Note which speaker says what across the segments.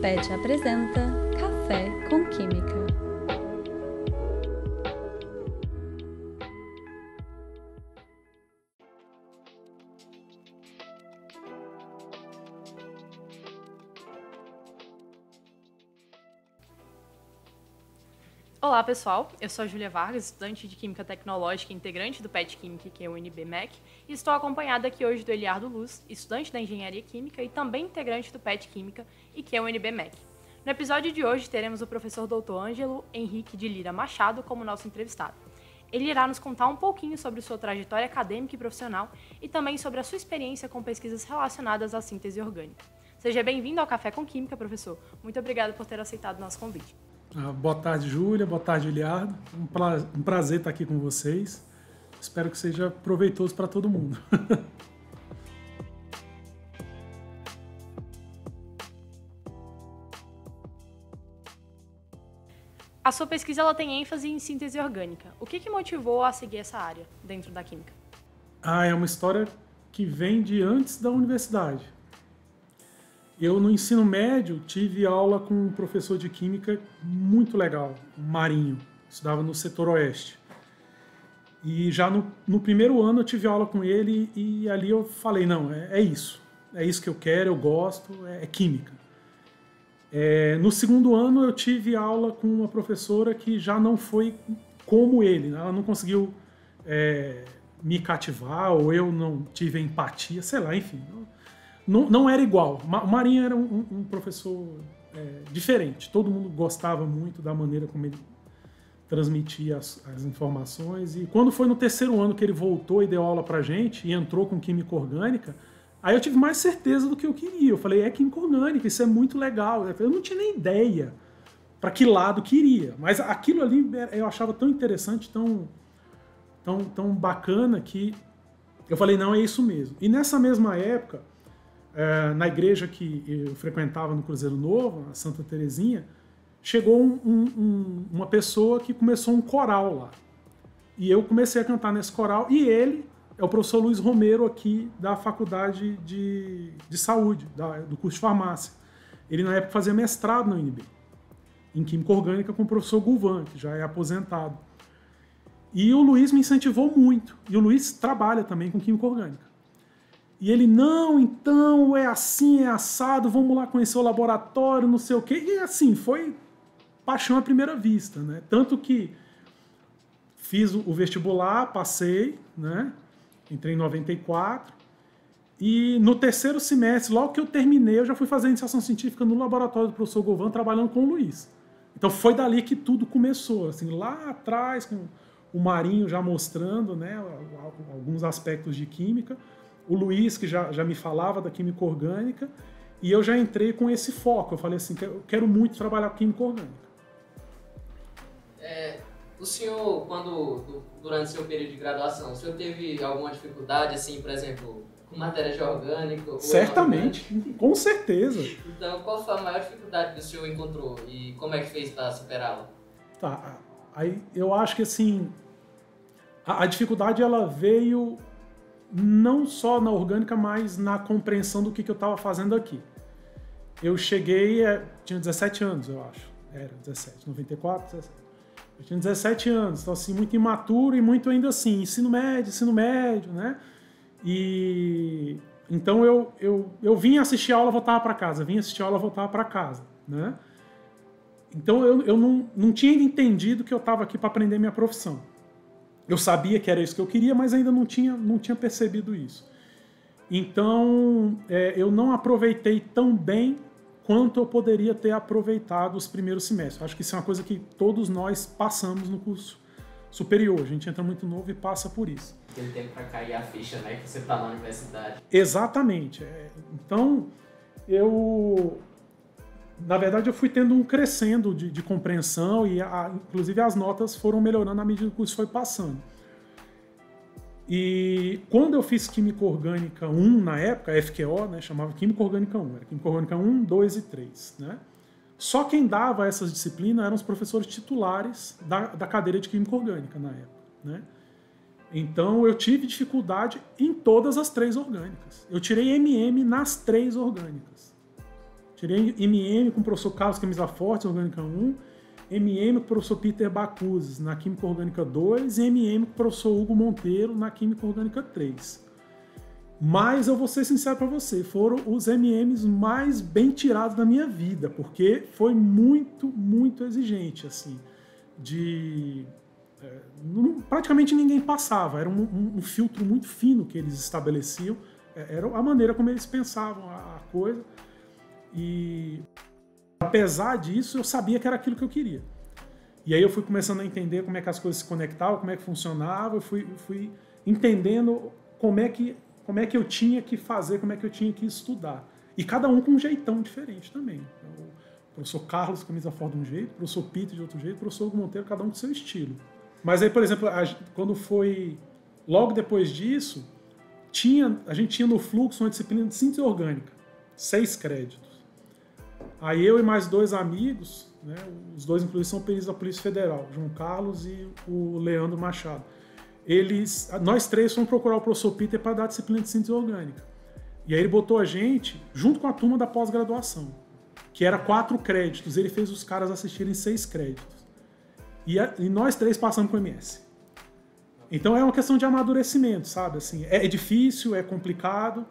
Speaker 1: PET apresenta Café com Química.
Speaker 2: Olá pessoal, eu sou a Júlia Vargas, estudante de Química Tecnológica e integrante do PET Química, que é o UNB-MEC, e estou acompanhada aqui hoje do Eliardo Luz, estudante da Engenharia Química e também integrante do PET Química, e que é o UNB-MEC. No episódio de hoje teremos o professor Dr. Ângelo Henrique de Lira Machado como nosso entrevistado. Ele irá nos contar um pouquinho sobre sua trajetória acadêmica e profissional e também sobre a sua experiência com pesquisas relacionadas à síntese orgânica. Seja bem-vindo ao Café com Química, professor. Muito obrigado por ter aceitado o nosso convite.
Speaker 3: Boa tarde, Júlia. Boa tarde, Eliardo. Um prazer estar aqui com vocês. Espero que seja proveitoso para todo mundo.
Speaker 2: A sua pesquisa ela tem ênfase em síntese orgânica. O que motivou a seguir essa área dentro da química?
Speaker 3: É uma história que vem de antes da universidade. Eu, no ensino médio, tive aula com um professor de química muito legal, o Marinho, estudava no setor oeste. E já no primeiro ano eu tive aula com ele e ali eu falei, não, é isso que eu quero, eu gosto, é química. No segundo ano eu tive aula com uma professora que já não foi como ele, né? Ela não conseguiu me cativar ou eu não tive empatia, sei lá, enfim. Não era igual. O Marinho era um professor diferente. Todo mundo gostava muito da maneira como ele transmitia as informações. E quando foi no terceiro ano que ele voltou e deu aula pra gente e entrou com química orgânica, aí eu tive mais certeza do que eu queria. Eu falei, química orgânica, isso é muito legal. Eu não tinha nem ideia para que lado queria. Mas aquilo ali eu achava tão interessante, tão bacana que eu falei, não, é isso mesmo. E nessa mesma época, na igreja que eu frequentava no Cruzeiro Novo, a Santa Terezinha, chegou uma pessoa que começou um coral lá. E eu comecei a cantar nesse coral, e ele é o professor Luiz Romero aqui da Faculdade de Saúde, do curso de farmácia. Ele na época fazia mestrado na UNB, em Química Orgânica com o professor Gulvan, que já é aposentado. E o Luiz me incentivou muito, e o Luiz trabalha também com Química Orgânica. E ele, não, então, é assim, é assado, vamos lá conhecer o laboratório, não sei o quê. E assim, foi paixão à primeira vista, né? Tanto que fiz o vestibular, passei, né? Entrei em 94. E no terceiro semestre, logo que eu terminei, eu já fui fazer iniciação científica no laboratório do professor Govan, trabalhando com o Luiz. Então foi dali que tudo começou, assim, lá atrás, com o Marinho já mostrando, né, alguns aspectos de química. O Luiz, que já me falava da química orgânica, e eu já entrei com esse foco. Eu falei assim, eu quero muito trabalhar com química orgânica.
Speaker 4: O senhor, durante seu período de graduação, o senhor teve alguma dificuldade, assim, por exemplo, com matéria de orgânico?
Speaker 3: Certamente, com certeza.
Speaker 4: Então, qual foi a maior dificuldade que o senhor encontrou e como é que fez para superá-la?
Speaker 3: Tá, aí eu acho que assim, a dificuldade ela veio não só na orgânica, mas na compreensão do que eu estava fazendo aqui. Eu cheguei, tinha 17 anos, eu acho. Era 17, 94, 17. Eu tinha 17 anos, então assim, muito imaturo e muito ainda assim, ensino médio, né? E então eu vinha assistir aula, voltava para casa, né? Então eu não tinha entendido que eu estava aqui para aprender minha profissão. Eu sabia que era isso que eu queria, mas ainda não tinha percebido isso. Então, eu não aproveitei tão bem quanto eu poderia ter aproveitado os primeiros semestres. Acho que isso é uma coisa que todos nós passamos no curso superior. A gente entra muito novo e passa por isso.
Speaker 4: Aquele tempo para cair a ficha, né, que você está na universidade.
Speaker 3: Exatamente. Então, na verdade, eu fui tendo um crescendo de compreensão e, inclusive, as notas foram melhorando à medida que o curso foi passando. E quando eu fiz Química Orgânica 1, na época, FQO, né, chamava Química Orgânica 1, era Química Orgânica 1, 2 e 3. Né? Só quem dava essas disciplinas eram os professores titulares da cadeira de Química Orgânica, na época. Né? Então, eu tive dificuldade em todas as 3 orgânicas. Eu tirei MM nas 3 orgânicas. Tirei MM com o professor Carlos Camisa Forte, Orgânica 1, MM com o professor Peter Bacuzes, na Química Orgânica 2, e MM com o professor Hugo Monteiro, na Química Orgânica 3. Mas eu vou ser sincero para você, foram os MMs mais bem tirados da minha vida, porque foi muito, muito exigente, assim, praticamente ninguém passava, era um filtro muito fino que eles estabeleciam, era a maneira como eles pensavam a coisa, e apesar disso eu sabia que era aquilo que eu queria. E aí eu fui começando a entender como é que as coisas se conectavam, como é que funcionava, eu fui entendendo como é que eu tinha que fazer, como é que eu tinha que estudar. E cada um com um jeitão diferente também. O professor Carlos, Camisa Forte de um jeito, o professor Peter de outro jeito, o professor Hugo Monteiro, cada um com seu estilo. Mas aí, por exemplo, quando foi logo depois disso, a gente tinha no fluxo uma disciplina de síntese orgânica, 6 créditos. Aí eu e mais 2 amigos, né, os dois inclusive são peritos da Polícia Federal, João Carlos e o Leandro Machado. Nós 3 fomos procurar o professor Peter para dar a disciplina de síntese orgânica. E aí ele botou a gente junto com a turma da pós-graduação, que era 4 créditos. Ele fez os caras assistirem 6 créditos. E nós 3 passamos com o MS. Então é uma questão de amadurecimento, sabe? Assim, é difícil, é complicado,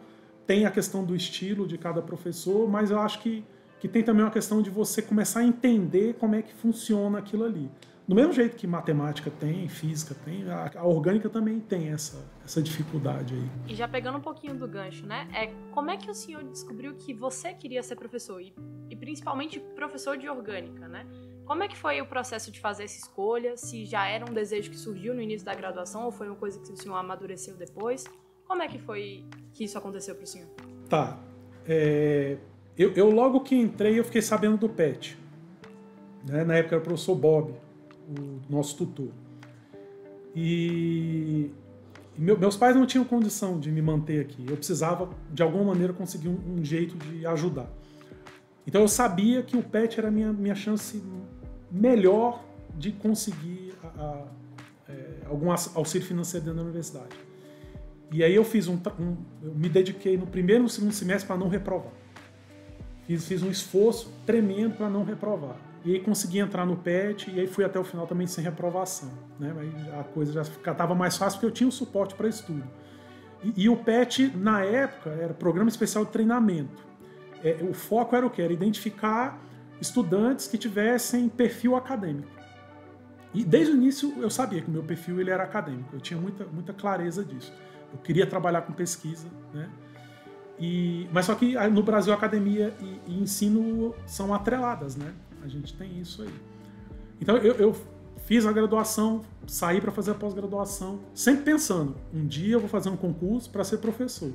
Speaker 3: tem a questão do estilo de cada professor, mas eu acho que tem também uma questão de você começar a entender como é que funciona aquilo ali. Do mesmo jeito que matemática tem, física tem, a orgânica também tem essa dificuldade aí.
Speaker 2: E já pegando um pouquinho do gancho, né? Como é que o senhor descobriu que você queria ser professor? E principalmente professor de orgânica, né? Como é que foi o processo de fazer essa escolha? Se já era um desejo que surgiu no início da graduação ou foi uma coisa que o senhor amadureceu depois? Como é que foi que isso aconteceu para o senhor?
Speaker 3: Tá. Eu logo que entrei, eu fiquei sabendo do PET. Né? Na época era o professor Bob, o nosso tutor. E meus pais não tinham condição de me manter aqui. Eu precisava, de alguma maneira, conseguir um jeito de ajudar. Então eu sabia que o PET era a minha chance melhor de conseguir algum auxílio financeiro dentro da universidade. E aí eu eu me dediquei no primeiro e no segundo semestre para não reprovar. Fiz um esforço tremendo para não reprovar. E aí consegui entrar no PET e aí fui até o final também sem reprovação. Né? Aí a coisa já estava mais fácil porque eu tinha o suporte para estudo. E o PET, na época, era Programa Especial de Treinamento. O foco era o quê? Era identificar estudantes que tivessem perfil acadêmico. E desde o início eu sabia que o meu perfil ele era acadêmico. Eu tinha muita clareza disso. Eu queria trabalhar com pesquisa, né? Mas só que no Brasil academia e ensino são atreladas, né? A gente tem isso aí. Então eu fiz a graduação, saí para fazer a pós-graduação, sempre pensando, um dia eu vou fazer um concurso para ser professor.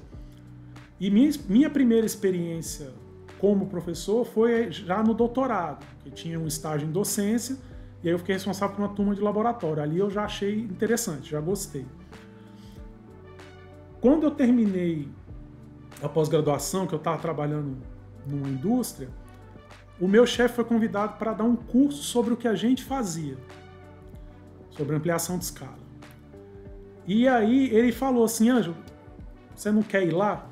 Speaker 3: E minha primeira experiência como professor foi já no doutorado, que tinha um estágio em docência, e aí eu fiquei responsável por uma turma de laboratório. Ali eu já achei interessante, já gostei. Quando eu terminei a pós-graduação, que eu estava trabalhando numa indústria, o meu chefe foi convidado para dar um curso sobre o que a gente fazia, sobre ampliação de escala. E aí ele falou assim, Ângelo, você não quer ir lá?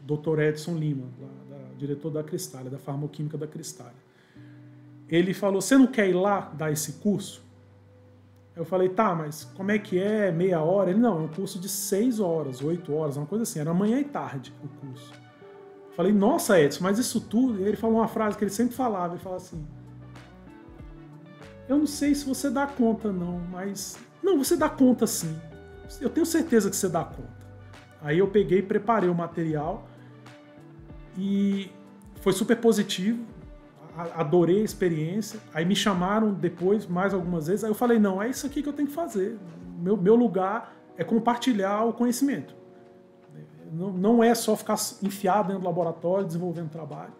Speaker 3: O Dr. Edson Lima, diretor da Cristália, da farmoquímica da Cristália. Ele falou, você não quer ir lá dar esse curso? Eu falei, tá, mas como é que é? Meia hora? Ele, não, é um curso de 6 horas, 8 horas, uma coisa assim. Era manhã e tarde o curso. Eu falei, nossa, Edson, mas isso tudo... E ele falou uma frase que ele sempre falava, ele falava assim, eu não sei se você dá conta não, mas... Não, você dá conta sim. Eu tenho certeza que você dá conta. Aí eu peguei e preparei o material e foi super positivo. Adorei a experiência. Aí me chamaram depois, mais algumas vezes. Aí eu falei, não, é isso aqui que eu tenho que fazer. Meu lugar é compartilhar o conhecimento. Não é só ficar enfiado dentro do laboratório, desenvolvendo trabalho.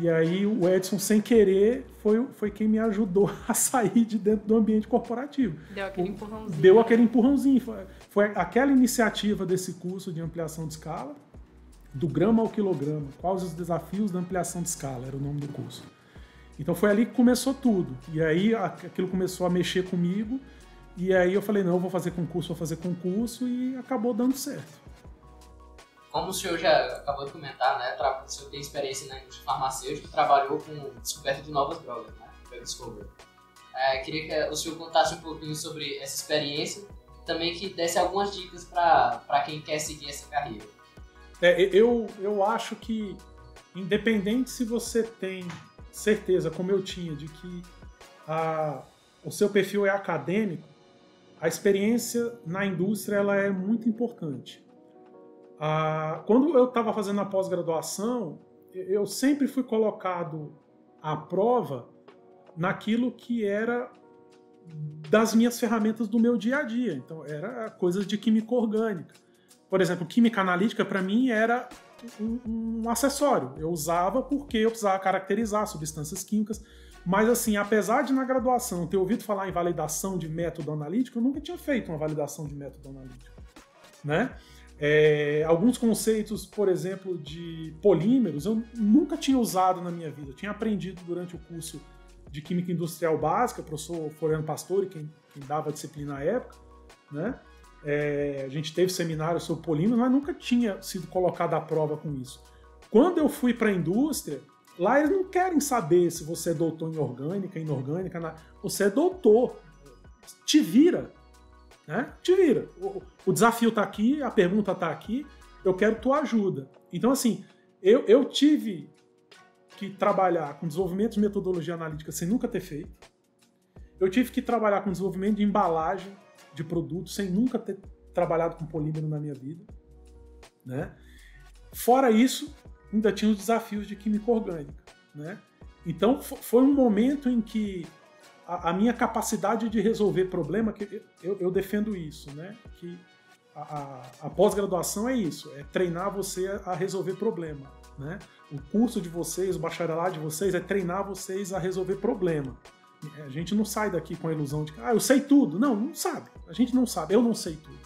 Speaker 3: E aí o Edson, sem querer, foi quem me ajudou a sair de dentro do ambiente corporativo.
Speaker 2: Deu aquele empurrãozinho.
Speaker 3: Deu aquele empurrãozinho. Foi aquela iniciativa desse curso de ampliação de escala, do grama ao quilograma, quais os desafios da ampliação de escala, era o nome do curso. Então foi ali que começou tudo. E aí aquilo começou a mexer comigo, e aí eu falei, não, eu vou fazer concurso, e acabou dando certo.
Speaker 4: como o senhor já acabou de comentar, né, o senhor tem experiência na indústria farmacêutica, trabalhou com descoberta de novas drogas, né, pelo Discovery. Queria que o senhor contasse um pouquinho sobre essa experiência, também que desse algumas dicas para quem quer seguir essa carreira.
Speaker 3: Eu acho que, independente se você tem certeza, como eu tinha, de que o seu perfil é acadêmico, a experiência na indústria ela é muito importante. Quando eu estava fazendo a pós-graduação, eu sempre fui colocado à prova naquilo que era das minhas ferramentas do meu dia a dia. Então, era coisas de química orgânica. Por exemplo, química analítica, para mim, era um acessório. Eu usava porque eu precisava caracterizar substâncias químicas. Mas, assim, apesar de na graduação ter ouvido falar em validação de método analítico, eu nunca tinha feito uma validação de método analítico, né? Alguns conceitos, por exemplo, de polímeros, eu nunca tinha usado na minha vida. Eu tinha aprendido durante o curso de Química Industrial Básica, professor Floriano Pastore, quem dava a disciplina na época, né? A gente teve seminário sobre polímeros, mas nunca tinha sido colocado à prova com isso. Quando eu fui para a indústria, lá eles não querem saber se você é doutor em orgânica, inorgânica, você é doutor, te vira, né? Te vira. O desafio está aqui, a pergunta está aqui, eu quero tua ajuda. Então, assim, eu tive que trabalhar com desenvolvimento de metodologia analítica sem nunca ter feito. Eu tive que trabalhar com desenvolvimento de embalagem de produtos sem nunca ter trabalhado com polímero na minha vida, né? Fora isso, ainda tinha os desafios de química orgânica, né? Então, foi um momento em que a minha capacidade de resolver problema, que eu defendo isso, né? Que a pós-graduação é isso, é treinar você a resolver problema, né? O curso de vocês, o bacharelado de vocês é treinar vocês a resolver problema. A gente não sai daqui com a ilusão de que eu sei tudo. Não sabe. A gente não sabe, eu não sei tudo.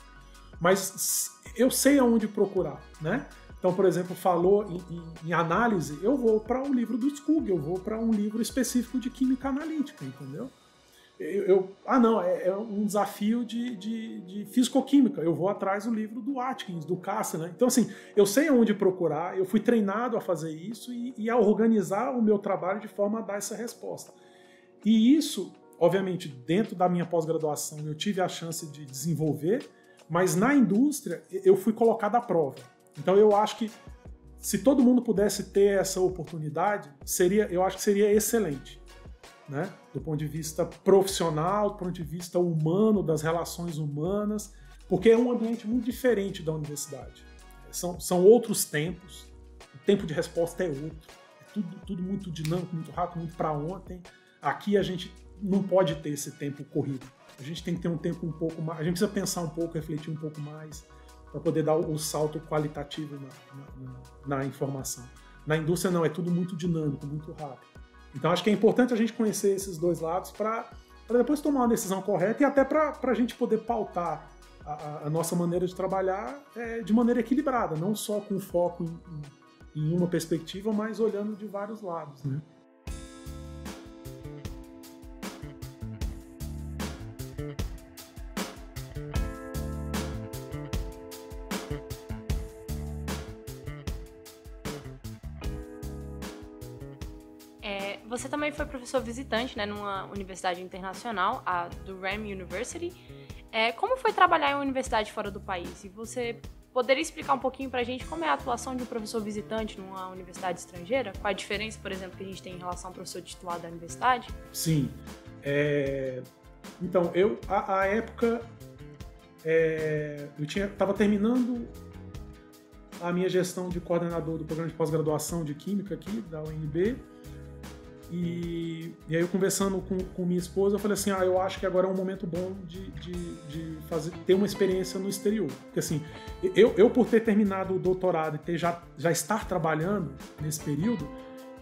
Speaker 3: Mas eu sei aonde procurar, né? Então, por exemplo, falou em análise, eu vou para um livro do Skug, eu vou para um livro específico de química analítica, entendeu? É um desafio de fisicoquímica, eu vou atrás do livro do Atkins, do Casser, né? Então, assim, eu sei aonde procurar, eu fui treinado a fazer isso e a organizar o meu trabalho de forma a dar essa resposta. E isso, obviamente, dentro da minha pós-graduação, eu tive a chance de desenvolver, mas na indústria eu fui colocado à prova. Então eu acho que se todo mundo pudesse ter essa oportunidade, eu acho que seria excelente, né? Do ponto de vista profissional, do ponto de vista humano, das relações humanas, porque é um ambiente muito diferente da universidade. São outros tempos, o tempo de resposta é outro, é tudo muito dinâmico, muito rápido, muito para ontem. Aqui a gente não pode ter esse tempo corrido. A gente tem que ter um tempo um pouco mais, a gente precisa pensar um pouco, refletir um pouco mais, para poder dar o salto qualitativo na informação. Na indústria não, é tudo muito dinâmico, muito rápido. Então acho que é importante a gente conhecer esses dois lados para depois tomar uma decisão correta e até para a gente poder pautar a nossa maneira de trabalhar de maneira equilibrada, não só com foco em uma perspectiva, mas olhando de vários lados, né?
Speaker 2: Você também foi professor visitante, né, numa universidade internacional, a Durham University. Como foi trabalhar em uma universidade fora do país? E você poderia explicar um pouquinho pra gente como é a atuação de um professor visitante numa universidade estrangeira? Qual a diferença, por exemplo, que a gente tem em relação ao professor titular da universidade?
Speaker 3: Sim. Então, à época, eu estava terminando a minha gestão de coordenador do programa de pós-graduação de Química aqui, da UNB. E aí eu conversando com minha esposa, eu falei assim, eu acho que agora é um momento bom de ter uma experiência no exterior. Porque assim, eu por ter terminado o doutorado e já estar trabalhando nesse período,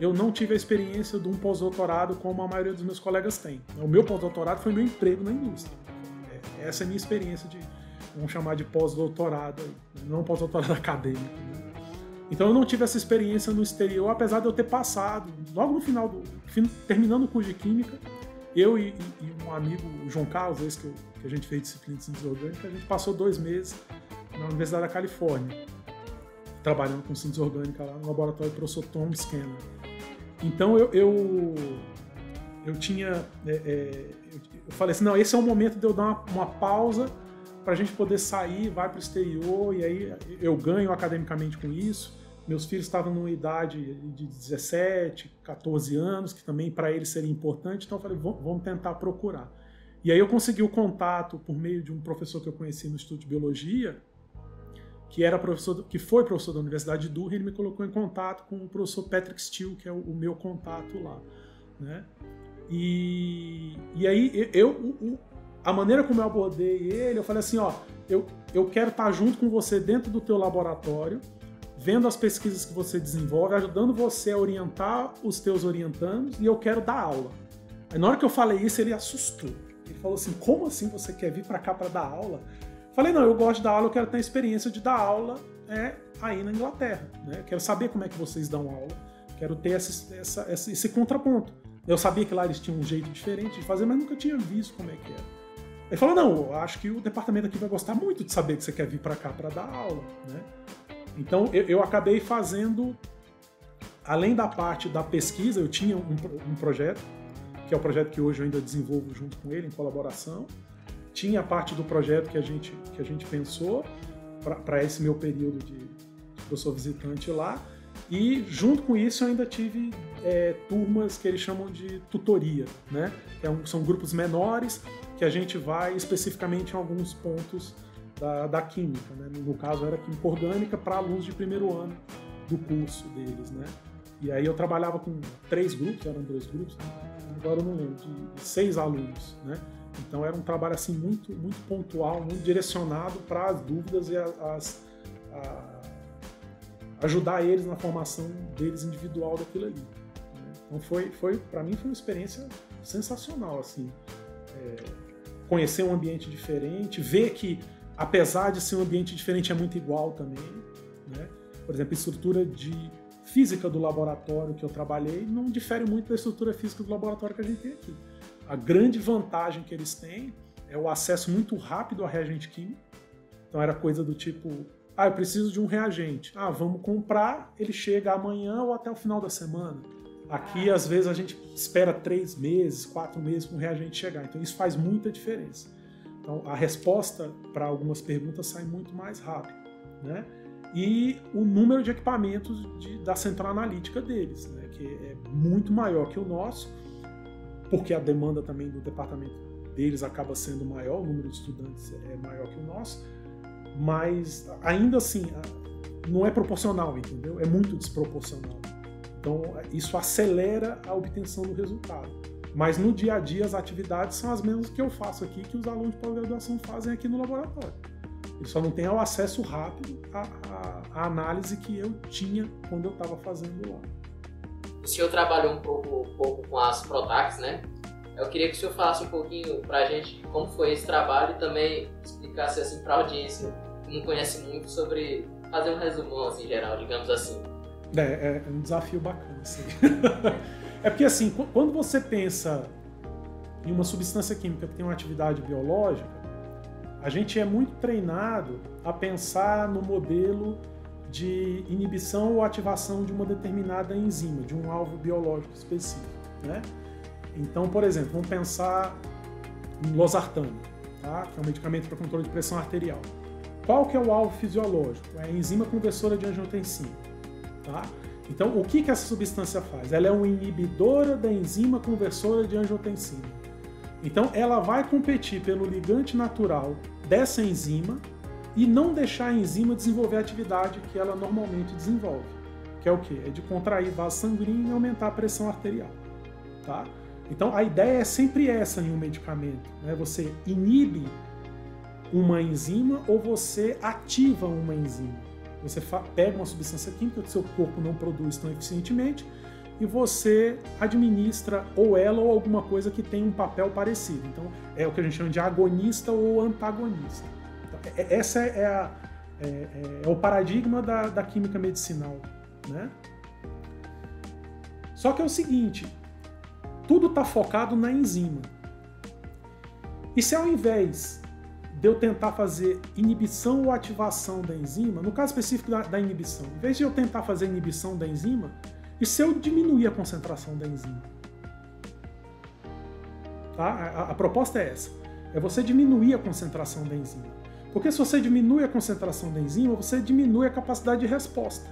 Speaker 3: eu não tive a experiência de um pós-doutorado como a maioria dos meus colegas tem. O meu pós-doutorado foi meu emprego na indústria. Essa é a minha experiência vamos chamar de pós-doutorado, não pós-doutorado acadêmico, né? Então eu não tive essa experiência no exterior, apesar de eu ter passado, logo no final, terminando o curso de Química, eu e um amigo, o João Carlos, esse que a gente fez disciplina de síntese orgânica, a gente passou 2 meses na Universidade da Califórnia. trabalhando com síntese orgânica lá no laboratório do professor Tom Scanner. Então eu tinha... eu falei assim, não, esse é o momento de eu dar uma pausa para a gente poder sair, vai para o exterior, e aí eu ganho academicamente com isso. Meus filhos estavam numa idade de 17, 14 anos, que também para eles seria importante, então eu falei, vamos tentar procurar. E aí eu consegui o contato por meio de um professor que eu conheci no Instituto de Biologia, que foi professor da Universidade de Durham, ele me colocou em contato com o professor Patrick Steele, que é o meu contato lá, né? E aí a maneira como eu abordei ele, eu falei assim, ó, eu quero estar junto com você dentro do teu laboratório, vendo as pesquisas que você desenvolve, ajudando você a orientar os teus orientandos, e eu quero dar aula. Aí na hora que eu falei isso, ele assustou. Ele falou assim, como assim você quer vir para cá para dar aula? Eu falei, não, eu gosto de dar aula, eu quero ter a experiência de dar aula aí na Inglaterra, né? Eu quero saber como é que vocês dão aula, quero ter esse contraponto. Eu sabia que lá eles tinham um jeito diferente de fazer, mas nunca tinha visto como é que era. Ele falou, não, eu acho que o departamento aqui vai gostar muito de saber que você quer vir para cá para dar aula, né? Então eu acabei fazendo, além da parte da pesquisa, eu tinha um projeto, que é o projeto que hoje eu ainda desenvolvo junto com ele, em colaboração. Tinha a parte do projeto que a gente pensou para esse meu período de professor visitante lá. E junto com isso eu ainda tive turmas que eles chamam de tutoria, né? São grupos menores que a gente vai especificamente em alguns pontos da química, né? No caso era química orgânica para alunos de primeiro ano do curso deles, né? E aí eu trabalhava com 3 grupos, eram 2 grupos, né? Agora eu não lembro, de 6 alunos, né? Então era um trabalho assim muito, muito pontual, muito direcionado para as dúvidas e ajudar eles na formação deles individual daquilo ali, né? Então para mim foi uma experiência sensacional, assim, conhecer um ambiente diferente, ver que apesar de ser um ambiente diferente é muito igual também, né? Por exemplo, a estrutura de física do laboratório que eu trabalhei não difere muito da estrutura física do laboratório que a gente tem aqui. A grande vantagem que eles têm é o acesso muito rápido a reagente químico. Então era coisa do tipo, eu preciso de um reagente. Vamos comprar, ele chega amanhã ou até o final da semana. Aqui, às vezes, a gente espera 3 meses, 4 meses para um reagente chegar. Então isso faz muita diferença. Então a resposta para algumas perguntas sai muito mais rápido, né? E o número de equipamentos da central analítica deles, né, que é muito maior que o nosso, porque a demanda também do departamento deles acaba sendo maior, o número de estudantes é maior que o nosso, mas ainda assim não é proporcional, entendeu? É muito desproporcional. Então isso acelera a obtenção do resultado. Mas no dia a dia as atividades são as mesmas que eu faço aqui, que os alunos de pós-graduação fazem aqui no laboratório. Eles só não têm o acesso rápido à análise que eu tinha quando eu estava fazendo lá.
Speaker 4: O senhor trabalhou um pouco com as Protacs, né? Eu queria que o senhor falasse um pouquinho para a gente como foi esse trabalho e também explicasse assim, para a audiência que não conhece muito sobre fazer um resumão assim, geral, digamos assim.
Speaker 3: É um desafio bacana, assim. É porque assim, quando você pensa em uma substância química que tem uma atividade biológica, a gente é muito treinado a pensar no modelo de inibição ou ativação de uma determinada enzima, de um alvo biológico específico, né? Então, por exemplo, vamos pensar em losartano, tá? Que é um medicamento para controle de pressão arterial. Qual que é o alvo fisiológico? É a enzima conversora de angiotensina, tá? Então, o que essa substância faz? Ela é uma inibidora da enzima conversora de angiotensina. Então, ela vai competir pelo ligante natural dessa enzima e não deixar a enzima desenvolver a atividade que ela normalmente desenvolve, que é o quê? É de contrair vaso sanguíneo e aumentar a pressão arterial, tá? Então, a ideia é sempre essa em um medicamento, né? Você inibe uma enzima ou você ativa uma enzima. Você pega uma substância química que o seu corpo não produz tão eficientemente e você administra ou ela ou alguma coisa que tem um papel parecido. Então, é o que a gente chama de agonista ou antagonista. Então, essa é o paradigma da química medicinal, né? Só que é o seguinte, tudo está focado na enzima. E se ao invés de eu tentar fazer inibição ou ativação da enzima, no caso específico da inibição, em vez de eu tentar fazer inibição da enzima, e se eu diminuir a concentração da enzima? Tá? A proposta é essa, é você diminuir a concentração da enzima. Porque se você diminui a concentração da enzima, você diminui a capacidade de resposta.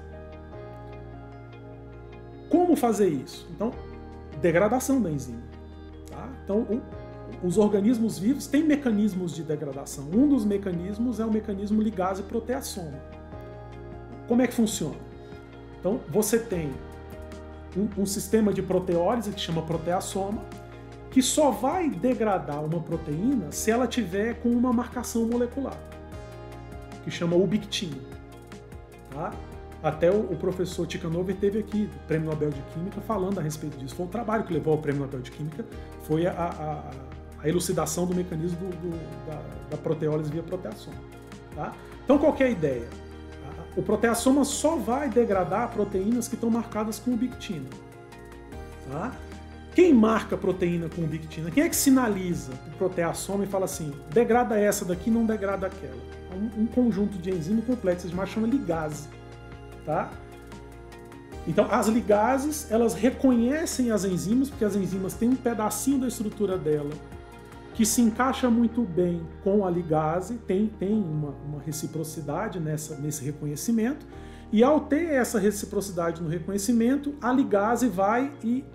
Speaker 3: Como fazer isso? Então, degradação da enzima. Tá? Então, os organismos vivos têm mecanismos de degradação. Um dos mecanismos é o mecanismo ligase-proteasoma. Como é que funciona? Então, você tem um sistema de proteólise que chama proteasoma, que só vai degradar uma proteína se ela tiver com uma marcação molecular, que chama ubiquitina. Tá? Até o professor Tikhonov teve aqui, do Prêmio Nobel de Química, falando a respeito disso. Foi o trabalho que levou ao Prêmio Nobel de Química, foi a elucidação do mecanismo da proteólise via proteasoma. Tá? Então, qual que é a ideia? O proteasoma só vai degradar proteínas que estão marcadas com ubiquitina. Tá? Quem marca a proteína com ubiquitina? Quem é que sinaliza o proteasoma e fala assim, degrada essa daqui, não degrada aquela? Um conjunto de enzimas complexas, mas chama ligase. Tá? Então, as ligases, elas reconhecem as enzimas, porque as enzimas têm um pedacinho da estrutura dela que se encaixa muito bem com a ligase, tem uma reciprocidade nesse reconhecimento, e ao ter essa reciprocidade no reconhecimento, a ligase vai e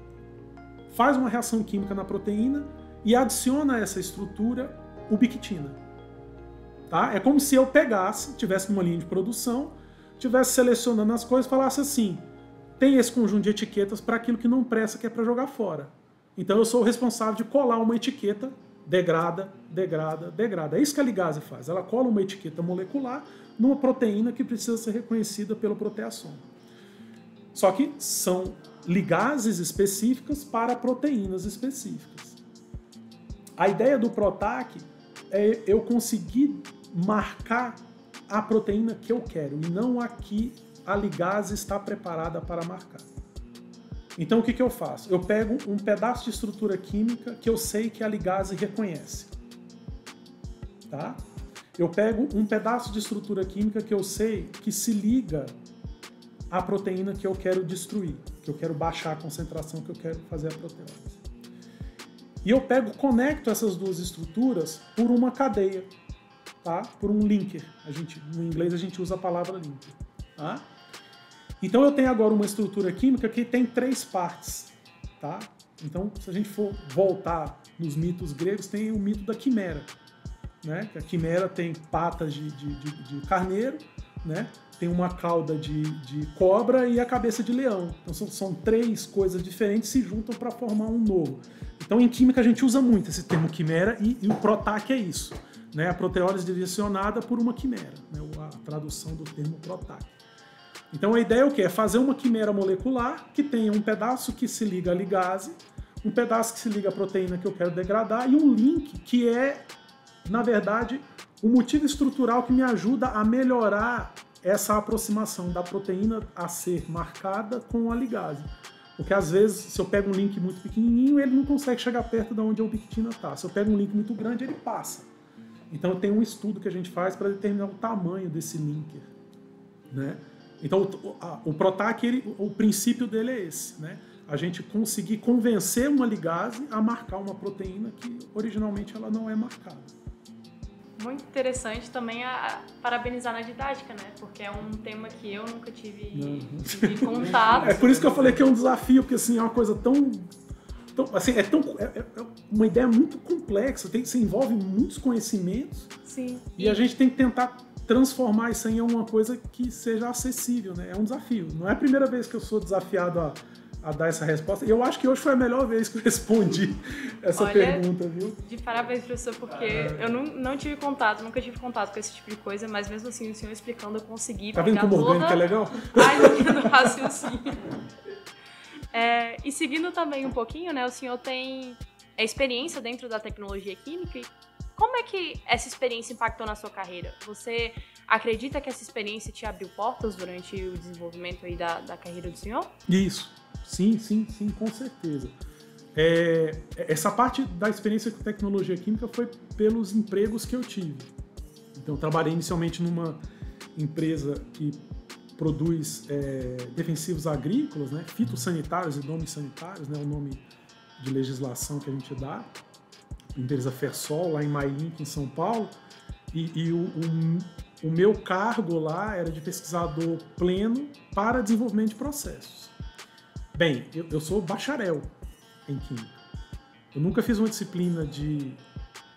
Speaker 3: faz uma reação química na proteína e adiciona a essa estrutura ubiquitina. Tá? É como se eu pegasse, tivesse numa linha de produção, estivesse selecionando as coisas e falasse assim, tem esse conjunto de etiquetas para aquilo que não presta, que é para jogar fora. Então eu sou o responsável de colar uma etiqueta, degrada, degrada, degrada. É isso que a ligase faz. Ela cola uma etiqueta molecular numa proteína que precisa ser reconhecida pelo proteasoma. Só que são ligases específicas para proteínas específicas. A ideia do PROTAC é eu conseguir marcar a proteína que eu quero e não a que a ligase está preparada para marcar. Então o que eu faço? Eu pego um pedaço de estrutura química que eu sei que a ligase reconhece. Tá? Eu pego um pedaço de estrutura química que eu sei que se liga à proteína que eu quero destruir, que eu quero baixar a concentração, que eu quero fazer a proteólise. E eu conecto essas duas estruturas por uma cadeia, tá? Por um linker. No inglês a gente usa a palavra linker. Tá? Então eu tenho agora uma estrutura química que tem 3 partes. Tá? Então, se a gente for voltar nos mitos gregos, tem o mito da quimera. Né? A quimera tem patas de carneiro, né? Tem uma cauda de cobra e a cabeça de leão. Então são 3 coisas diferentes que se juntam para formar um novo. Então em química a gente usa muito esse termo quimera e o PROTAC é isso. Né? A proteólise direcionada por uma quimera, né? A tradução do termo PROTAC. Então a ideia é o quê? É fazer uma quimera molecular que tenha um pedaço que se liga à ligase, um pedaço que se liga à proteína que eu quero degradar e um link que é, na verdade, o motivo estrutural que me ajuda a melhorar essa aproximação da proteína a ser marcada com a ligase. Porque às vezes, se eu pego um link muito pequenininho, ele não consegue chegar perto de onde a ubiquitina está. Se eu pego um link muito grande, ele passa. Então tem um estudo que a gente faz para determinar o tamanho desse linker. Né? Então o PROTAC, o princípio dele é esse. Né? A gente conseguir convencer uma ligase a marcar uma proteína que originalmente ela não é marcada.
Speaker 2: Muito interessante também parabenizar na didática, né? Porque é um tema que eu nunca tive contato.
Speaker 3: É por isso que eu falei que é um desafio, porque assim, é uma coisa tão assim, é uma ideia muito complexa, se envolve muitos conhecimentos.
Speaker 2: Sim.
Speaker 3: E a gente tem que tentar transformar isso em uma coisa que seja acessível, né? É um desafio. Não é a primeira vez que eu sou desafiado a dar essa resposta. E eu acho que hoje foi a melhor vez que eu respondi essa pergunta, viu?
Speaker 2: De parabéns, professor, porque eu não tive contato, nunca tive contato com esse tipo de coisa, mas mesmo assim, o senhor explicando, eu consegui.
Speaker 3: Tá vendo como orgânico é legal?
Speaker 2: A linha do raciocínio. E seguindo também um pouquinho, né, o senhor tem experiência dentro da tecnologia química. E como é que essa experiência impactou na sua carreira? Você acredita que essa experiência te abriu portas durante o desenvolvimento aí da carreira do senhor?
Speaker 3: Isso. Sim, com certeza. Essa parte da experiência com tecnologia química foi pelos empregos que eu tive. Então, eu trabalhei inicialmente numa empresa que produz defensivos agrícolas, né, fitossanitários e nomes sanitários, né, o nome de legislação que a gente dá, empresa Fersol, lá em Mailinque, em São Paulo, e o meu cargo lá era de pesquisador pleno para desenvolvimento de processos. Bem, eu sou bacharel em Química. Eu nunca fiz uma disciplina de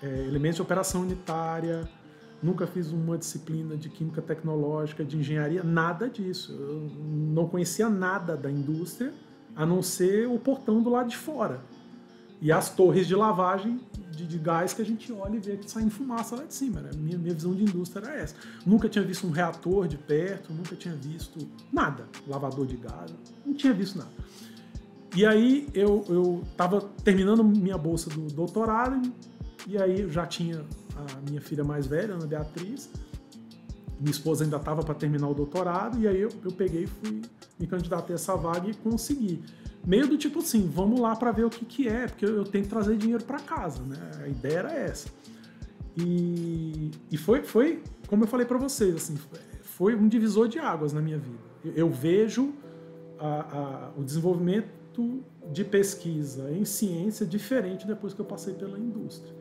Speaker 3: elementos de operação unitária, nunca fiz uma disciplina de Química Tecnológica, de Engenharia, nada disso. Eu não conhecia nada da indústria, a não ser o portão do lado de fora. E as torres de lavagem de gás que a gente olha e vê que sai fumaça lá de cima. Né? Minha visão de indústria era essa. Nunca tinha visto um reator de perto, nunca tinha visto nada. Lavador de gás, não tinha visto nada. E aí eu estava terminando minha bolsa do doutorado, e aí eu já tinha a minha filha mais velha, Ana Beatriz. Minha esposa ainda estava para terminar o doutorado, e aí eu peguei e fui me candidatei a essa vaga e consegui. Meio do tipo assim, vamos lá para ver o que é, porque eu tenho que trazer dinheiro para casa, né? A ideia era essa. E foi, como eu falei para vocês, assim, foi um divisor de águas na minha vida. Eu vejo o desenvolvimento de pesquisa em ciência diferente depois que eu passei pela indústria,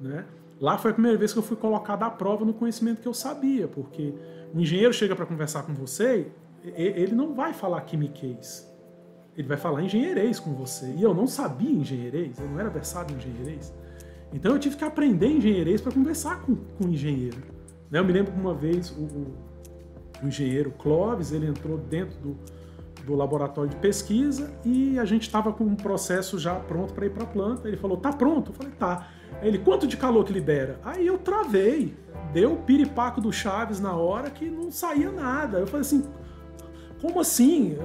Speaker 3: né? Lá foi a primeira vez que eu fui colocado à prova no conhecimento que eu sabia, porque o engenheiro chega para conversar com você, ele não vai falar quimiquês, ele vai falar engenheirês com você. E eu não sabia engenheirês, eu não era versado em engenheirês. Então eu tive que aprender engenheirês para conversar com o engenheiro. Eu me lembro que uma vez o engenheiro Clóvis, ele entrou dentro do laboratório de pesquisa e a gente estava com um processo já pronto para ir para a planta. Ele falou, tá pronto? Eu falei, tá. Aí ele, quanto de calor que libera? Aí eu travei. Deu o piripaco do Chaves na hora que não saía nada. Eu falei assim, como assim?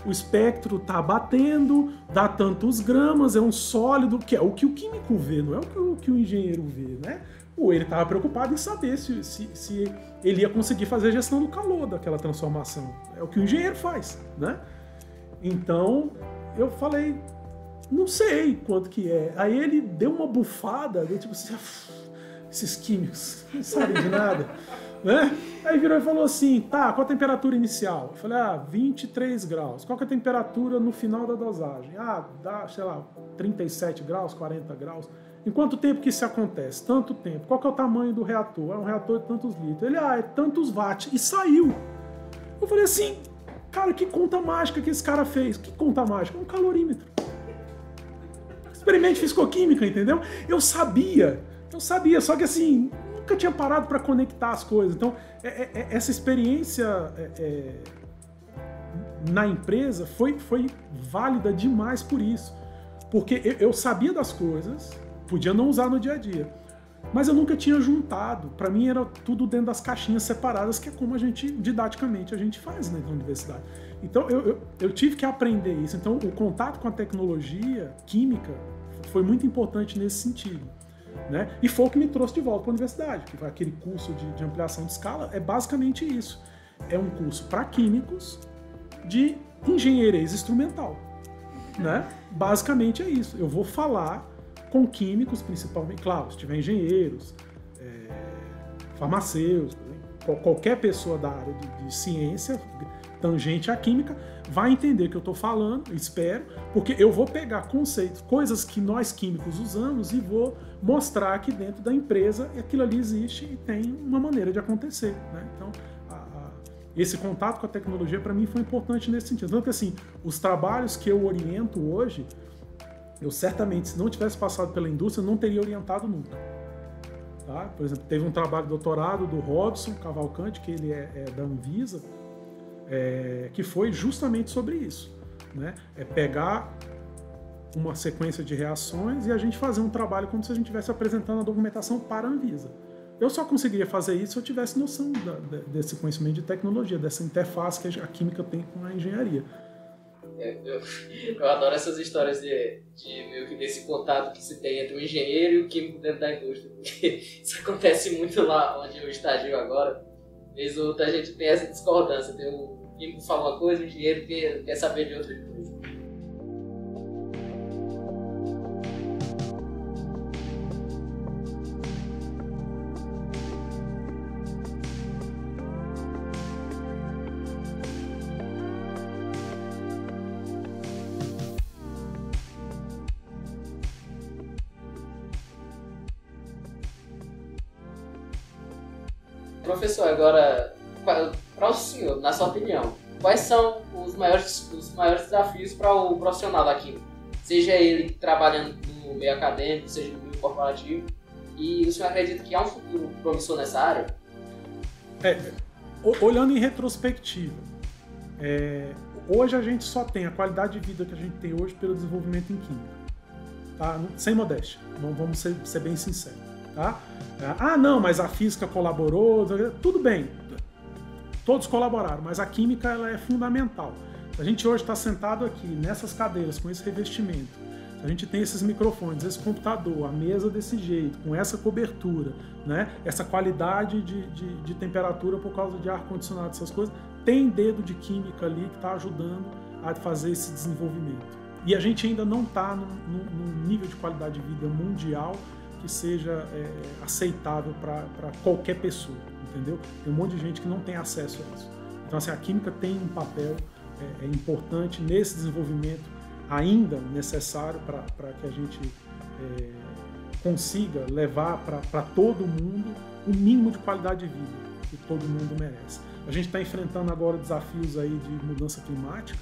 Speaker 3: O espectro tá batendo, dá tantos gramas, é um sólido, que é o que o químico vê, não é o que o engenheiro vê, né? Ou ele estava preocupado em saber se ele ia conseguir fazer a gestão do calor daquela transformação. É o que o engenheiro faz, né? Então, eu falei, não sei quanto que é. Aí ele deu uma bufada, tipo assim, esses químicos não sabem de nada, né? Aí virou e falou assim, tá, qual a temperatura inicial? Eu falei, 23 graus. Qual que é a temperatura no final da dosagem? Dá, sei lá, 37 graus, 40 graus. Em quanto tempo que isso acontece? Tanto tempo. Qual que é o tamanho do reator? É um reator de tantos litros. Ele, é tantos watts. E saiu. Eu falei assim, cara, que conta mágica que esse cara fez? Que conta mágica? Um calorímetro. Experimente fisicoquímica, entendeu? Eu sabia, só que assim, nunca tinha parado para conectar as coisas. Então, essa experiência na empresa foi válida demais por isso. Porque eu sabia das coisas, podia não usar no dia a dia, mas eu nunca tinha juntado. Para mim era tudo dentro das caixinhas separadas, que é como didaticamente a gente faz, né, na universidade. Então eu tive que aprender isso. Então o contato com a tecnologia química foi muito importante nesse sentido, né? E foi o que me trouxe de volta para a universidade, que aquele curso de ampliação de escala é basicamente isso. É um curso para químicos de engenharia instrumental, né? Basicamente é isso. Eu vou falar com químicos, principalmente, claro, se tiver engenheiros, farmacêuticos, qualquer pessoa da área de ciência, tangente à química, vai entender o que eu estou falando, espero, porque eu vou pegar conceitos, coisas que nós químicos usamos e vou mostrar que dentro da empresa aquilo ali existe e tem uma maneira de acontecer, né? Então, esse contato com a tecnologia para mim foi importante nesse sentido. Tanto que assim, os trabalhos que eu oriento hoje, eu certamente, se não tivesse passado pela indústria, não teria orientado nunca. Tá? Por exemplo, teve um trabalho de doutorado do Robson Cavalcante, que ele é da Anvisa, que foi justamente sobre isso, né? É pegar uma sequência de reações e a gente fazer um trabalho como se a gente estivesse apresentando a documentação para a Anvisa. Eu só conseguiria fazer isso se eu tivesse noção desse conhecimento de tecnologia, dessa interface que a química tem com a engenharia.
Speaker 4: Eu adoro essas histórias de meio que desse contato que se tem entre o engenheiro e o químico dentro da indústria, porque isso acontece muito lá onde eu estagio agora. Vez ou outra a gente tem essa discordância, o químico fala uma coisa, o engenheiro quer saber de outra coisa. Professor, agora, para o senhor, na sua opinião, quais são os maiores desafios para o profissional da química? Seja ele trabalhando no meio acadêmico, seja no meio corporativo, e o senhor acredita que há um futuro promissor nessa área?
Speaker 3: Olhando em retrospectiva, hoje a gente só tem a qualidade de vida que a gente tem hoje pelo desenvolvimento em química. Tá? Sem modéstia, vamos ser bem sinceros. Tá? Ah, não, mas a física colaborou, tudo bem, todos colaboraram, mas a química ela é fundamental. A gente hoje está sentado aqui nessas cadeiras com esse revestimento, a gente tem esses microfones, esse computador, a mesa desse jeito, com essa cobertura, né? Essa qualidade de temperatura por causa de ar-condicionado, essas coisas, tem dedo de química ali que está ajudando a fazer esse desenvolvimento. E a gente ainda não está num nível de qualidade de vida mundial que seja aceitável para qualquer pessoa, entendeu? Tem um monte de gente que não tem acesso a isso. Então, assim, a química tem um papel importante nesse desenvolvimento ainda necessário para que a gente consiga levar para todo mundo o mínimo de qualidade de vida que todo mundo merece. A gente está enfrentando agora desafios aí de mudança climática,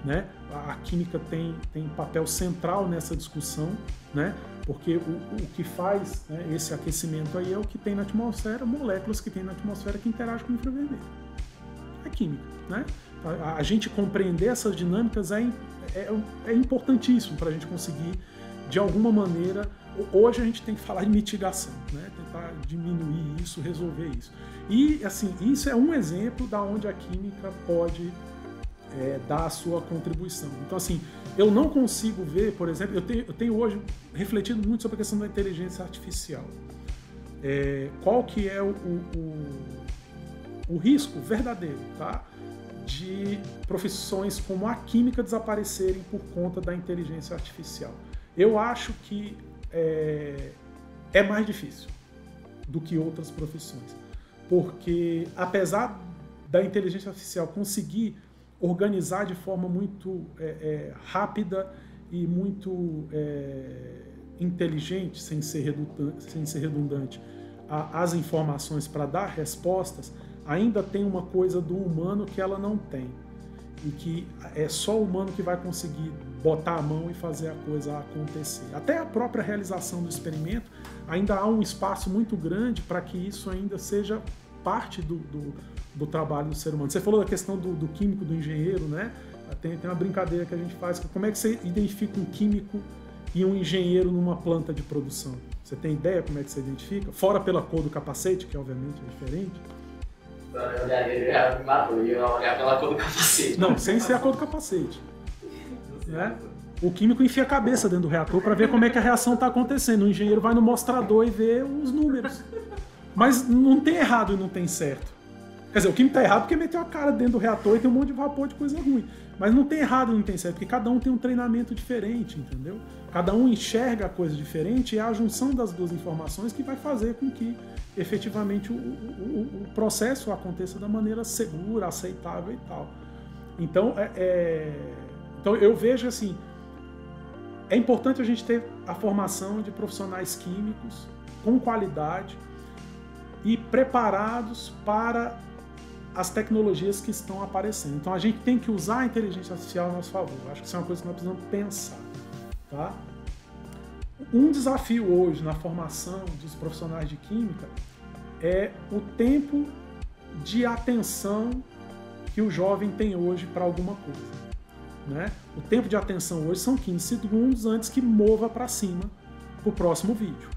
Speaker 3: né? A química tem papel central nessa discussão, né? Porque o que faz, né, esse aquecimento aí é o que tem na atmosfera, moléculas que tem na atmosfera que interagem com o infravermelho. É química, né? A gente compreender essas dinâmicas é importantíssimo para a gente conseguir, de alguma maneira, hoje a gente tem que falar de mitigação, né? Tentar diminuir isso, resolver isso. E, assim, isso é um exemplo da onde a química pode dar a sua contribuição. Então, assim, eu não consigo ver, por exemplo, eu tenho hoje refletido muito sobre a questão da inteligência artificial. Qual que é o risco verdadeiro, tá? De profissões como a química desaparecerem por conta da inteligência artificial. Eu acho que é mais difícil do que outras profissões, porque apesar da inteligência artificial conseguir organizar de forma muito rápida e muito inteligente, sem ser redundante, as informações para dar respostas, ainda tem uma coisa do humano que ela não tem. E que é só o humano que vai conseguir botar a mão e fazer a coisa acontecer. Até a própria realização do experimento, ainda há um espaço muito grande para que isso ainda seja parte do trabalho do ser humano. Você falou da questão do químico, do engenheiro, né? Tem uma brincadeira que a gente faz. Como é que você identifica um químico e um engenheiro numa planta de produção? Você tem ideia como é que você identifica? Fora pela cor do capacete, que obviamente é diferente.
Speaker 4: Eu ia olhar pela cor do capacete.
Speaker 3: Não, sem ser a cor do capacete. Né? O químico enfia a cabeça dentro do reator para ver como é que a reação está acontecendo. O engenheiro vai no mostrador e vê os números. Mas não tem errado e não tem certo. Quer dizer, o químico está errado porque meteu a cara dentro do reator e tem um monte de vapor de coisa ruim. Mas não tem errado e não tem certo, porque cada um tem um treinamento diferente, entendeu? Cada um enxerga a coisa diferente e é a junção das duas informações que vai fazer com que efetivamente o processo aconteça da maneira segura, aceitável e tal. Então, então eu vejo assim, é importante a gente ter a formação de profissionais químicos com qualidade e preparados para as tecnologias que estão aparecendo. Então a gente tem que usar a inteligência artificial a nosso favor. Acho que isso é uma coisa que nós precisamos pensar. Tá? Um desafio hoje na formação dos profissionais de química é o tempo de atenção que o jovem tem hoje para alguma coisa. Né? O tempo de atenção hoje são 15 segundos antes que mova para cima para o próximo vídeo.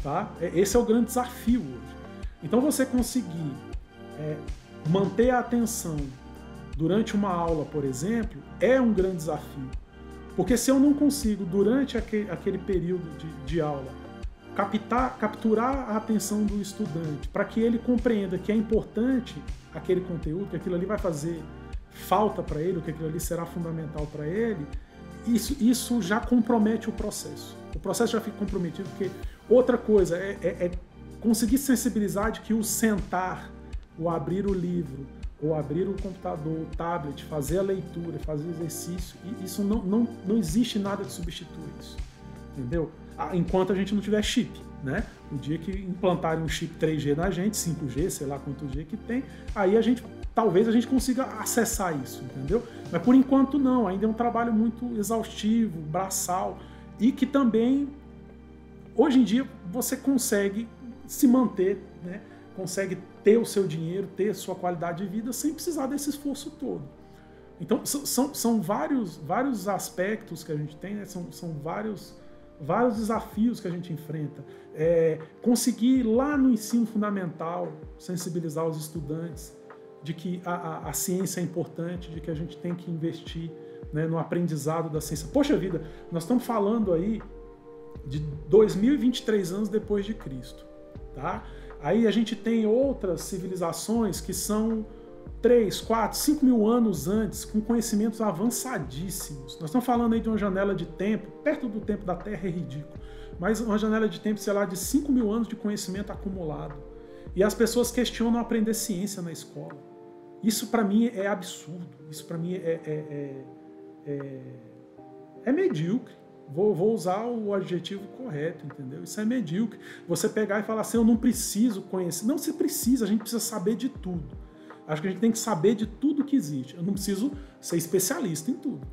Speaker 3: Tá? Esse é o grande desafio hoje. Então você conseguir manter a atenção durante uma aula, por exemplo, é um grande desafio. Porque se eu não consigo, durante aquele período de aula, capturar a atenção do estudante para que ele compreenda que é importante aquele conteúdo, que aquilo ali vai fazer falta para ele, ou que aquilo ali será fundamental para ele, isso já compromete o processo. O processo já fica comprometido, porque outra coisa é conseguir sensibilizar de que o sentar, o abrir o livro, ou abrir o computador, o tablet, fazer a leitura, fazer o exercício, isso não existe nada que substitua isso, entendeu? Enquanto a gente não tiver chip. né? O dia que implantarem um chip 3G na gente, 5G, sei lá quanto G que tem, aí talvez a gente consiga acessar isso, entendeu? Mas por enquanto não, ainda é um trabalho muito exaustivo, braçal, e que também, hoje em dia, você consegue se manter, né? Consegue ter o seu dinheiro, ter a sua qualidade de vida sem precisar desse esforço todo. Então, são vários aspectos que a gente tem, né? São vários desafios que a gente enfrenta. Conseguir lá no ensino fundamental sensibilizar os estudantes de que a ciência é importante, de que a gente tem que investir, né, no aprendizado da ciência. Poxa vida, nós estamos falando aí de 2023 anos depois de Cristo, tá? Aí a gente tem outras civilizações que são 3, 4, 5 mil anos antes, com conhecimentos avançadíssimos. Nós estamos falando aí de uma janela de tempo, perto do tempo da Terra é ridículo, mas uma janela de tempo, sei lá, de 5 mil anos de conhecimento acumulado. E as pessoas questionam aprender ciência na escola. Isso para mim é absurdo, isso para mim é medíocre. Vou usar o adjetivo correto, entendeu? Isso é medíocre. Você pegar e falar assim, eu não preciso conhecer. Não, você precisa, a gente precisa saber de tudo. Acho que a gente tem que saber de tudo que existe. Eu não preciso ser especialista em tudo,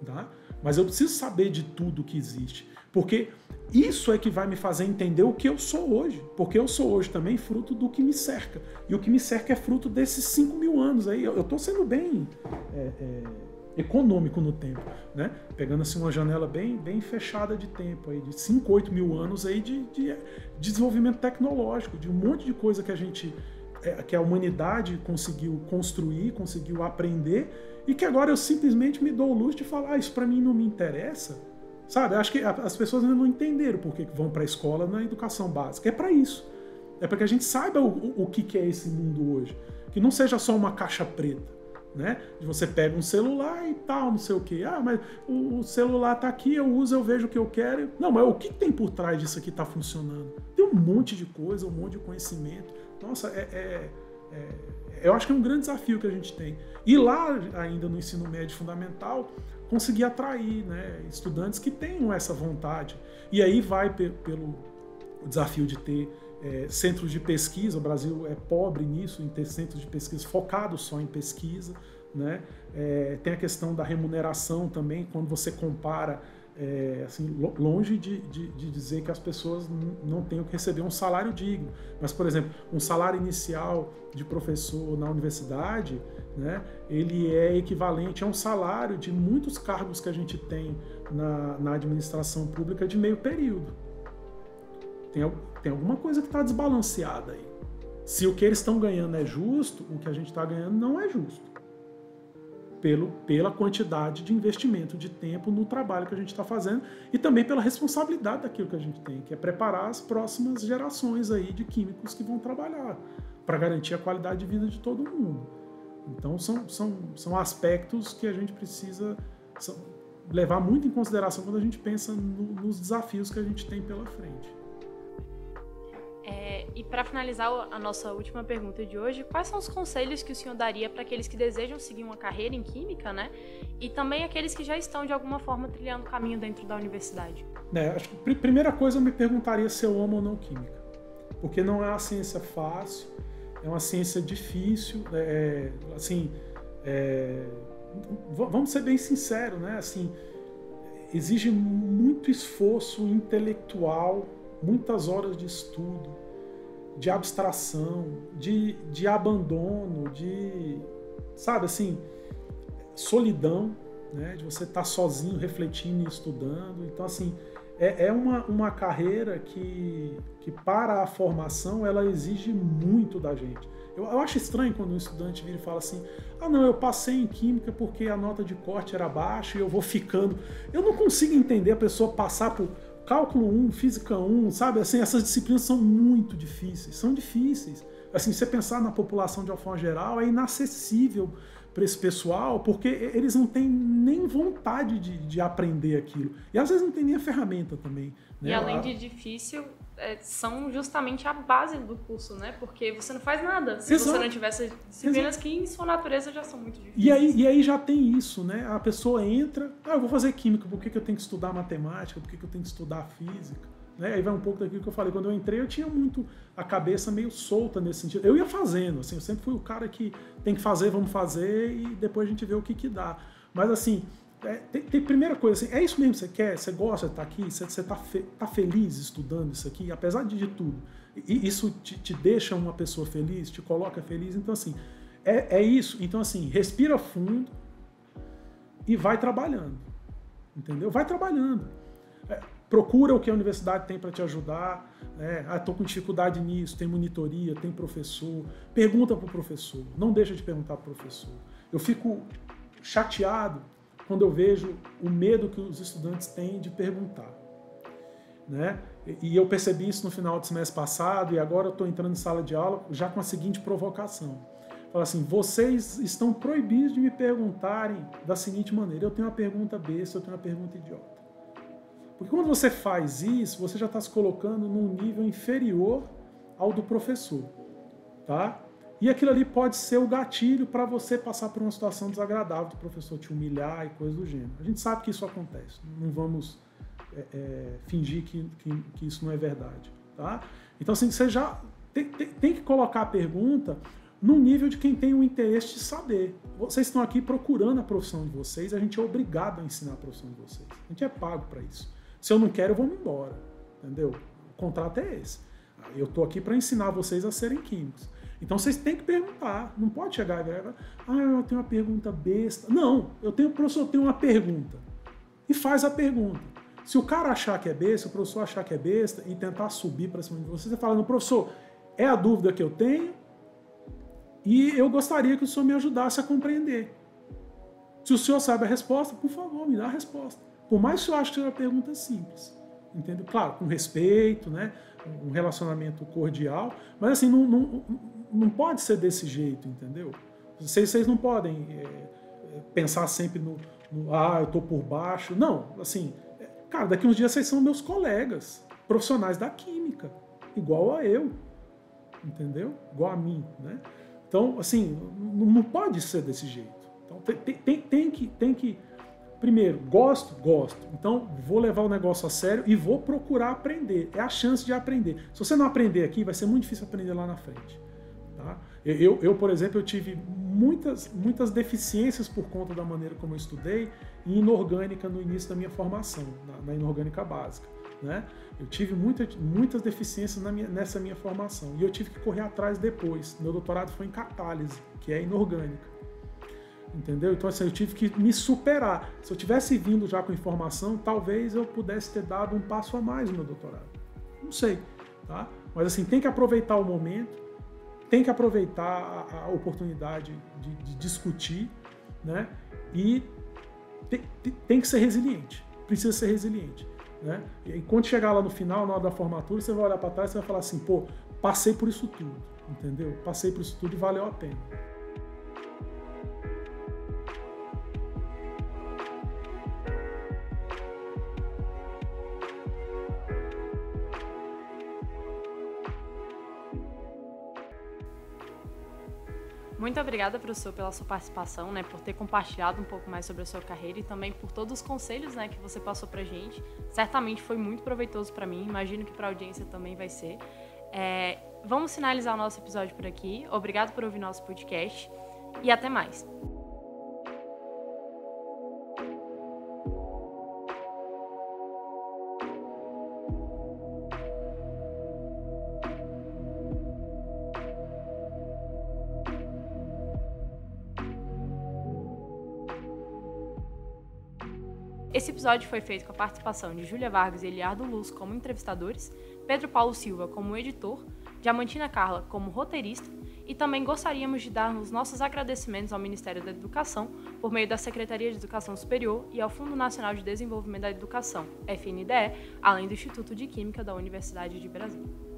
Speaker 3: tá? Mas eu preciso saber de tudo que existe. Porque isso é que vai me fazer entender o que eu sou hoje. Porque eu sou hoje também fruto do que me cerca. E o que me cerca é fruto desses 5 mil anos aí. Eu estou sendo bem econômico no tempo, né? Pegando assim uma janela bem fechada de tempo, aí, de 5, 8 mil anos aí de desenvolvimento tecnológico, de um monte de coisa que a humanidade conseguiu construir, conseguiu aprender, e que agora eu simplesmente me dou o luxo de falar, isso para mim não me interessa. Sabe, acho que as pessoas ainda não entenderam por que vão para a escola na educação básica. É para isso. É para que a gente saiba o que é esse mundo hoje. Que não seja só uma caixa preta, né? Você pega um celular e tal, não sei o quê. Ah, mas o celular tá aqui, eu uso, eu vejo o que eu quero. Não, mas o que tem por trás disso aqui tá funcionando? Tem um monte de coisa, um monte de conhecimento. Nossa, eu acho que é um grande desafio que a gente tem. E lá, ainda no ensino médio fundamental, conseguir atrair, né, estudantes que tenham essa vontade. E aí vai pelo desafio de ter centros de pesquisa. O Brasil é pobre nisso, em ter centros de pesquisa focados só em pesquisa, né? Tem a questão da remuneração também, quando você compara, assim, longe de dizer que as pessoas não tenham que receber um salário digno. Mas, por exemplo, um salário inicial de professor na universidade, né, ele é equivalente a um salário de muitos cargos que a gente tem na administração pública de meio período. Tem alguma coisa que está desbalanceada aí. Se o que eles estão ganhando é justo, o que a gente está ganhando não é justo. Pela quantidade de investimento de tempo no trabalho que a gente está fazendo e também pela responsabilidade daquilo que a gente tem, que é preparar as próximas gerações aí de químicos que vão trabalhar para garantir a qualidade de vida de todo mundo. Então são aspectos que a gente precisa levar muito em consideração quando a gente pensa nos desafios que a gente tem pela frente.
Speaker 2: E para finalizar a nossa última pergunta de hoje, quais são os conselhos que o senhor daria para aqueles que desejam seguir uma carreira em química, né? E também aqueles que já estão de alguma forma trilhando o caminho dentro da universidade?
Speaker 3: Acho que a primeira coisa eu me perguntaria se eu amo ou não química, porque não é uma ciência fácil, é uma ciência difícil, vamos ser bem sinceros, né? Assim, exige muito esforço intelectual, muitas horas de estudo, de abstração, de abandono, sabe assim, solidão, né? De você estar sozinho, refletindo e estudando. Então, assim, é uma carreira que para a formação, ela exige muito da gente. Eu acho estranho quando um estudante vira e fala assim, eu passei em química porque a nota de corte era baixa e eu vou ficando. Eu não consigo entender a pessoa passar por Cálculo 1, Física 1, sabe? Assim, essas disciplinas são muito difíceis, são difíceis. Assim, você pensar na população de uma forma geral, é inacessível para esse pessoal, porque eles não têm nem vontade de aprender aquilo. E às vezes não tem nem a ferramenta também. Né?
Speaker 2: E além de difícil, são justamente a base do curso, né? Porque você não faz nada se você não tiver essas disciplinas que em sua natureza já são muito difíceis.
Speaker 3: E aí já tem isso, né? A pessoa entra, eu vou fazer química, por que eu tenho que estudar matemática, por que eu tenho que estudar física? né? Aí vai um pouco daquilo que eu falei. Quando eu entrei, eu tinha muito a cabeça meio solta nesse sentido. Eu ia fazendo, assim, eu sempre fui o cara que tem que fazer, vamos fazer, e depois a gente vê o que dá. Mas assim, tem primeira coisa, assim, é isso mesmo que você quer? Você gosta de estar aqui? Você tá feliz estudando isso aqui? Apesar de tudo. E isso te deixa uma pessoa feliz? Te coloca feliz? Então assim, é isso. Então assim, respira fundo e vai trabalhando. Entendeu? Vai trabalhando. Procura o que a universidade tem para te ajudar. Estou com dificuldade nisso, tem monitoria, tem professor. Pergunta para o professor. Não deixa de perguntar para o professor. Eu fico chateado quando eu vejo o medo que os estudantes têm de perguntar. Né? E eu percebi isso no final do semestre passado e agora eu estou entrando em sala de aula já com a seguinte provocação. Fala assim, vocês estão proibidos de me perguntarem da seguinte maneira, eu tenho uma pergunta besta, eu tenho uma pergunta idiota. Porque quando você faz isso, você já está se colocando num nível inferior ao do professor. Tá? E aquilo ali pode ser o gatilho para você passar por uma situação desagradável do professor te humilhar e coisas do gênero. A gente sabe que isso acontece, não vamos fingir que isso não é verdade. Tá? Então assim, você já tem que colocar a pergunta no nível de quem tem o interesse de saber. Vocês estão aqui procurando a profissão de vocês, a gente é obrigado a ensinar a profissão de vocês. A gente é pago para isso. Se eu não quero, eu vou me embora. Entendeu? O contrato é esse. Eu estou aqui para ensinar vocês a serem químicos. Então vocês têm que perguntar. Não pode chegar e eu tenho uma pergunta besta. Não, professor, eu tenho uma pergunta. E faz a pergunta. Se o cara achar que é besta, o professor achar que é besta e tentar subir para cima de você fala, professor, é a dúvida que eu tenho e eu gostaria que o senhor me ajudasse a compreender. Se o senhor sabe a resposta, por favor, me dá a resposta. Por mais que eu ache que é uma pergunta simples. Entendeu? Claro, com respeito, né? Um relacionamento cordial, mas assim, não pode ser desse jeito, entendeu? Vocês não podem pensar sempre eu estou por baixo. Não, assim, cara, daqui uns dias vocês são meus colegas, profissionais da química, igual a eu, entendeu? Igual a mim, né? Então, assim, não pode ser desse jeito. Então, tem que primeiro, gosto. Então, vou levar o negócio a sério e vou procurar aprender. É a chance de aprender. Se você não aprender aqui, vai ser muito difícil aprender lá na frente. Tá? Eu, por exemplo, eu tive muitas deficiências por conta da maneira como eu estudei em inorgânica no início da minha formação, na inorgânica básica. Né? Eu tive muitas deficiências nessa minha formação. E eu tive que correr atrás depois. Meu doutorado foi em catálise, que é inorgânica. Entendeu? Então assim, eu tive que me superar. Se eu tivesse vindo já com informação, talvez eu pudesse ter dado um passo a mais no meu doutorado. Não sei. Tá? Mas assim, tem que aproveitar o momento, tem que aproveitar a oportunidade de discutir, né? E tem que ser resiliente. Precisa ser resiliente. Né? E quando chegar lá no final, na hora da formatura, você vai olhar para trás e vai falar assim, passei por isso tudo. Entendeu? Passei por isso tudo e valeu a pena.
Speaker 2: Muito obrigada, professor, pela sua participação, né, por ter compartilhado um pouco mais sobre a sua carreira e também por todos os conselhos, né, que você passou pra gente. Certamente foi muito proveitoso para mim, imagino que para a audiência também vai ser. Vamos finalizar o nosso episódio por aqui. Obrigado por ouvir nosso podcast e até mais. Esse episódio foi feito com a participação de Júlia Vargas e Eliardo Luz como entrevistadores, Pedro Paulo Silva como editor, Diamantina Carla como roteirista e também gostaríamos de dar os nossos agradecimentos ao Ministério da Educação por meio da Secretaria de Educação Superior e ao Fundo Nacional de Desenvolvimento da Educação, FNDE, além do Instituto de Química da Universidade de Brasília.